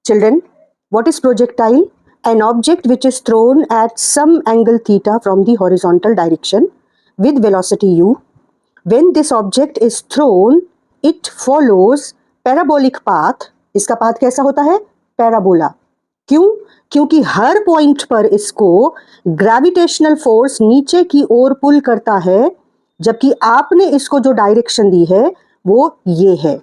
Children, what is projectile? An object which is thrown at some angle theta from the horizontal direction with velocity u. When this object is thrown, it follows parabolic path. इसका path कैसा होता है? Parabola. क्यों? क्योंकि हर point पर इसको gravitational force नीचे की ओर पुल करता है, जबकि आपने इसको जो डायरेक्शन दी है वो ये है.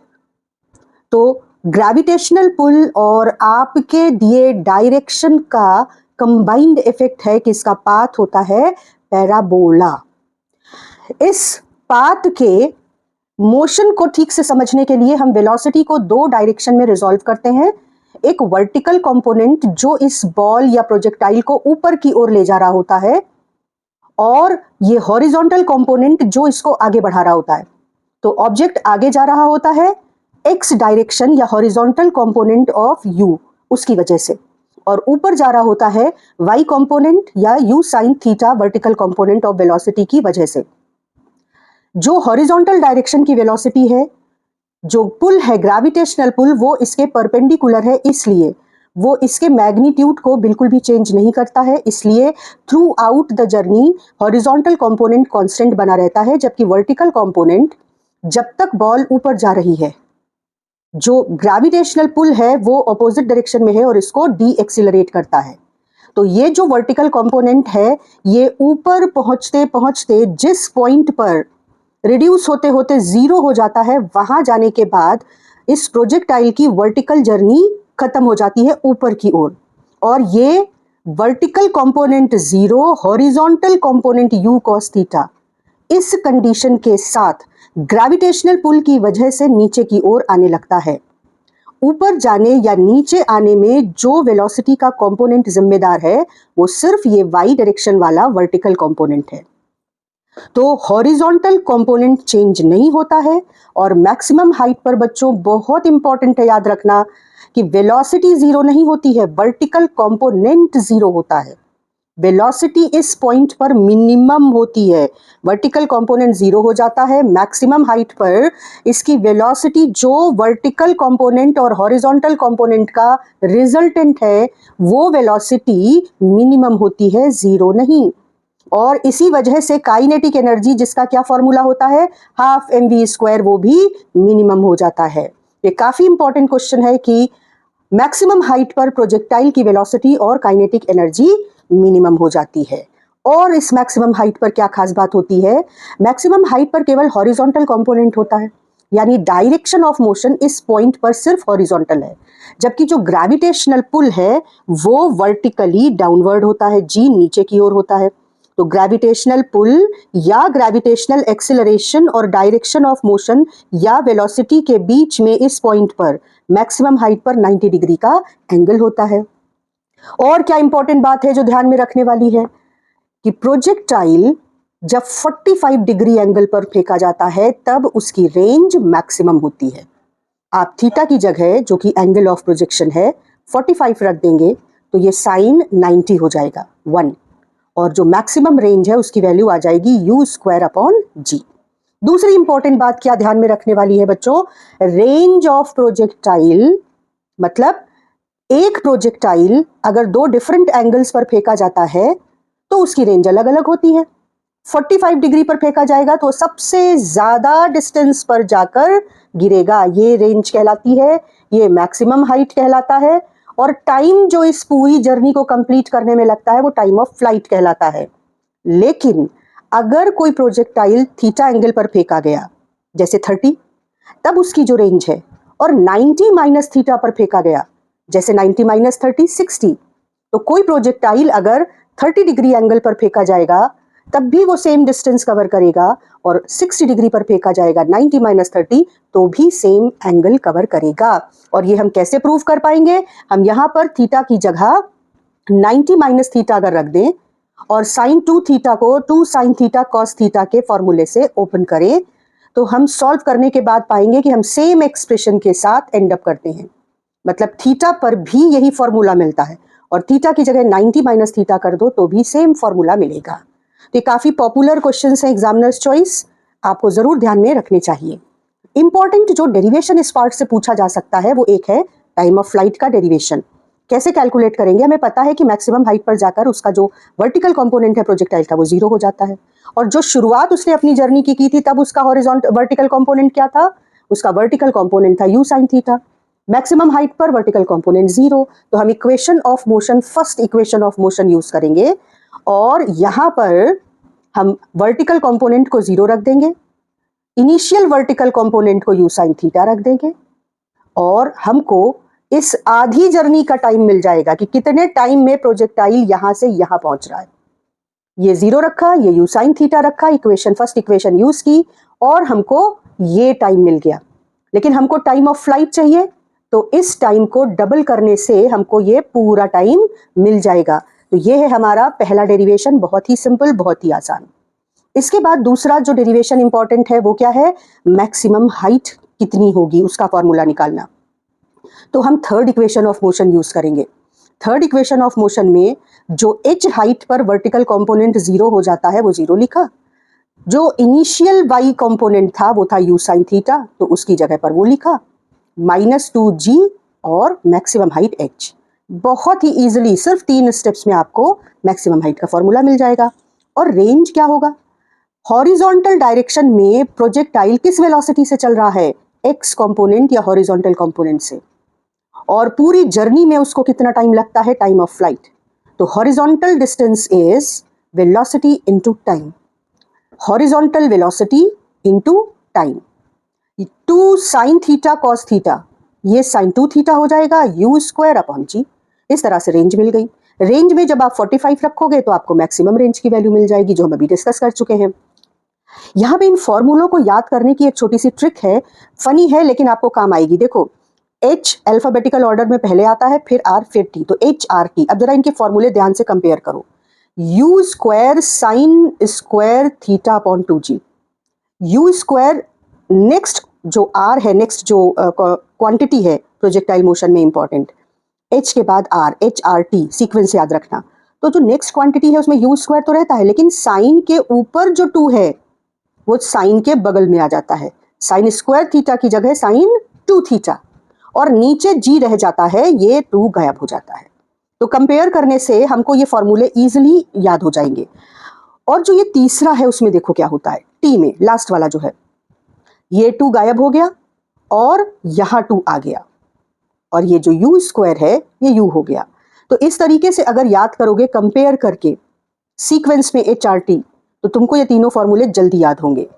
तो ग्रेविटेशनल पुल और आपके दिए डायरेक्शन का कंबाइंड इफेक्ट है कि इसका पाथ होता है पैराबोला. इस पाथ के मोशन को ठीक से समझने के लिए हम वेलोसिटी को दो डायरेक्शन में रिजॉल्व करते हैं. एक वर्टिकल कंपोनेंट जो इस बॉल या प्रोजेक्टाइल को ऊपर की ओर ले जा रहा होता है, और ये हॉरिजॉन्टल कंपोनेंट जो इसको आगे बढ़ा रहा होता है. तो ऑब्जेक्ट आगे जा रहा होता है एक्स डायरेक्शन या हॉरिजॉन्टल कंपोनेंट ऑफ यू उसकी वजह से, और ऊपर जा रहा होता है वाई कंपोनेंट या you sine theta vertical component of velocity की वजह से. जो हॉरिजॉन्टल डायरेक्शन की वेलोसिटी है, जो पुल है ग्रेविटेशनल पुल, वो इसके परपेंडिकुलर है, इसलिए वो इसके मैग्नीट्यूड को बिल्कुल भी चेंज नहीं करता है. इसलिए through out the journey horizontal component constant बना रहता है, जबकि वर्टिकल कंपोनेंट जब तक बॉल ऊपर जा रही है, जो ग्रेविटेशनल पुल है वो अपोजिट डायरेक्शन में है और इसको डी एक्सिलरेट करता है. तो ये जो वर्टिकल कंपोनेंट है, ये ऊपर पहुंचते पहुंचते जिस पॉइंट पर रिड्यूस होते होते जीरो हो जाता है, वहां जाने के बाद इस प्रोजेक्टाइल की वर्टिकल जर्नी खत्म हो जाती है ऊपर की ओर. और ये vertical component zero, horizontal component you cos theta, इस कंडीशन के साथ ग्रेविटेशनल पुल की वजह से नीचे की ओर आने लगता है. ऊपर जाने या नीचे आने में जो वेलोसिटी का कंपोनेंट जिम्मेदार है, वो सिर्फ ये वाई डायरेक्शन वाला वर्टिकल कंपोनेंट है. तो हॉरिजॉन्टल कंपोनेंट चेंज नहीं होता है. और मैक्सिमम हाइट पर बच्चों बहुत इंपॉर्टेंट है याद रखना कि वेलोसिटी जीरो नहीं होती है, वर्टिकल कंपोनेंट जीरो होता है. वेलोसिटी इस पॉइंट पर मिनिमम होती है, वर्टिकल कंपोनेंट जीरो हो जाता है. मैक्सिमम हाइट पर इसकी वेलोसिटी जो वर्टिकल कंपोनेंट और हॉरिजॉन्टल कंपोनेंट का रिजल्टेंट है, वो वेलोसिटी मिनिमम होती है, जीरो नहीं. और इसी वजह से काइनेटिक एनर्जी, जिसका क्या फॉर्मूला होता है, हाफ mv², वो भी मिनिमम हो जाता है. ये काफी इंपॉर्टेंट क्वेश्चन है कि मैक्सिमम हाइट पर प्रोजेक्टाइल की वेलोसिटी और काइनेटिक एनर्जी मिनिमम हो जाती है. और इस मैक्सिमम हाइट पर क्या खास बात होती है? मैक्सिमम हाइट पर केवल हॉरिजॉन्टल कंपोनेंट होता है, यानी डायरेक्शन ऑफ मोशन इस पॉइंट पर सिर्फ हॉरिजॉन्टल है, जबकि जो ग्रेविटेशनल पुल है वो वर्टिकली डाउनवर्ड होता है, जी नीचे की ओर होता है. तो ग्रेविटेशनल पुल या ग्रेविटेशनल एक्सिलरेशन और डायरेक्शन ऑफ मोशन या वेलोसिटी के बीच में इस पॉइंट पर मैक्सिमम हाइट पर 90 डिग्री का एंगल होता है. और क्या इंपॉर्टेंट बात है जो ध्यान में रखने वाली है कि प्रोजेक्टाइल जब 45 डिग्री एंगल पर फेंका जाता है, तब उसकी रेंज मैक्सिमम होती है. आप थीटा की जगह, जो कि एंगल ऑफ प्रोजेक्शन है, 45 रख देंगे तो ये साइन 90 हो जाएगा 1, और जो मैक्सिमम रेंज है उसकी वैल्यू आ जाएगी u²/g. दूसरी इंपॉर्टेंट बात क्या ध्यान में रखने वाली है बच्चों? रेंज ऑफ प्रोजेक्टाइल, मतलब एक प्रोजेक्टाइल अगर दो डिफरेंट एंगल्स पर फेंका जाता है तो उसकी रेंज अलग अलग होती है. 45 डिग्री पर फेंका जाएगा तो सबसे ज्यादा डिस्टेंस पर जाकर गिरेगा, ये रेंज कहलाती है, ये मैक्सिमम हाइट कहलाता है. और टाइम जो इस पूरी जर्नी को कंप्लीट करने में लगता है वो टाइम ऑफ फ्लाइट कहलाता है. लेकिन अगर कोई प्रोजेक्टाइल थीटा एंगल पर फेंका गया, जैसे 30, तब उसकी जो रेंज है, और 90 माइनस थीटा पर फेंका गया, जैसे 90 माइनस 30 60, तो कोई प्रोजेक्टाइल अगर 30 डिग्री एंगल पर फेंका जाएगा तब भी वो सेम डिस्टेंस कवर करेगा, और 60 डिग्री पर फेंका जाएगा 90 माइनस 30 तो भी सेम एंगल कवर करेगा. और ये हम कैसे प्रूव कर पाएंगे? हम यहाँ पर थीटा की जगह 90 माइनस थीटा अगर रख दें और साइन 2 थीटा को 2 साइन थीटा कॉस थीटा के फॉर्मूले से ओपन करें, तो हम सॉल्व करने के बाद पाएंगे कि हम सेम एक्सप्रेशन के साथ एंड अप करते हैं. मतलब थीटा पर भी यही फॉर्मूला मिलता है, और थीटा की जगह 90 माइनस थीटा कर दो तो भी सेम फॉर्मूला मिलेगा. तो ये काफी पॉपुलर क्वेश्चंस हैं एग्जामिनर्स चॉइस, आपको जरूर ध्यान में रखने चाहिए. इंपॉर्टेंट जो डेरिवेशन इस पार्ट से पूछा जा सकता है वो एक है टाइम ऑफ फ्लाइट का डेरिवेशन कैसे कैलकुलेट करेंगे? हमें पता है कि मैक्सिमम हाइट पर जाकर उसका जो वर्टिकल कंपोनेंट है प्रोजेक्टाइल का वो 0 हो जाता है, और जो शुरुआत उसने अपनी जर्नी की थी तब उसका वर्टिकल कंपोनेंट क्या था? उसका वर्टिकल कंपोनेंट था u sin theta. Maximum height पर वर्टिकल कंपोनेंट 0, तो हम equation of motion, first equation of motion use करेंगे और यहां पर हम वर्टिकल कंपोनेंट को 0 रख देंगे, इनिशियल वर्टिकल कंपोनेंट को u sin थीटा रख देंगे, और हमको इस आधी जर्नी का टाइम मिल जाएगा कि कितने टाइम में प्रोजेक्टाइल यहां से यहां पहुंच रहा है। ये 0 रखा, ये u sin थीटा रखा, फर्स्ट इक्वेशन यूज की, और हमको ये टाइम मिल गया। लेकिन हमको टाइम ऑफ फ्लाइट चाहिए, तो इस टाइम को डबल करने से हमको ये पूरा टाइम मिल जाएगा। तो ये है हमारा पहला डेरिवेशन, बहुत ही सिंपल, बहुत ही आसान। इसके बाद दूसरा जो डेरिवेशन इंपॉर्टेंट है वो क्या है? मैक्सिमम हाइट कितनी होगी उसका फॉर्मूला निकालना। तो हम third equation of motion use करेंगे। थर्ड इक्वेशन ऑफ मोशन में जो h हाइट पर वर्टिकल कंपोनेंट 0 हो जाता है वो 0 लिखा, जो इनिशियल y कंपोनेंट था वो था u sin थीटा, तो उसकी जगह पर वो लिखा -2g और मैक्सिमम हाइट h। बहुत ही इजीली सिर्फ 3 स्टेप्स में आपको मैक्सिमम हाइट का फॉर्मूला मिल जाएगा। और रेंज क्या होगा? हॉरिजॉन्टल डायरेक्शन में प्रोजेक्टाइल किस वेलोसिटी से चल रहा है? x कंपोनेंट या हॉरिजॉन्टल कंपोनेंट से, और पूरी जर्नी में उसको कितना टाइम लगता है? Time of flight. तो horizontal distance is velocity into time, horizontal velocity into time. 2 sin theta cos theta, ये sin 2 थीटा हो जाएगा, u स्क्वायर अपॉन g। इस तरह से रेंज मिल गई। रेंज में जब आप 45 रखोगे तो आपको मैक्सिमम रेंज की वैल्यू मिल जाएगी, जो हम अभी डिस्कस कर चुके हैं। यहाँ पे इन फॉर्मूलों को याद करने की एक छोटी सी ट्रिक है, फनी है लेकिन आपको काम आएगी। देखो, H अल्फाबेटिकल ऑर्डर में पहले आता है, फिर R, फिर T, तो HRT। अब जरा इनके फॉर्मूले ध्यान से कंपेयर करो। u square sine square theta upon 2g, u square next जो R है, नेक्स्ट जो क्वांटिटी है प्रोजेक्टाइल मोशन में इंपॉर्टेंट, H के बाद R, HRT सीक्वेंस याद रखना। तो जो नेक्स्ट क्वांटिटी है उसमें u स्क्वायर तो रहता है, लेकिन साइन के ऊपर जो 2 है वो साइन के बगल में आ जाता है। साइन स्क्वायर थीटा की जगह साइन 2 थीटा, और नीचे g रह जाता है, ये 2 गायब हो जाता है। तो कंपेयर करने से हमको ये फॉर्मूले इजीली याद हो जाएंगे। और जो ये तीसरा है उसमें देखो क्या होता है, T में लास्ट वाला जो है, ये 2 गायब हो गया और यहाँ 2 आ गया, और ये जो u स्क्वायर है ये u हो गया। तो इस तरीके से अगर याद करोगे कंपेयर करके सीक्वेंस में HRT, तो तुमको ये तीनों फॉर्मूले जल्दी याद होंगे।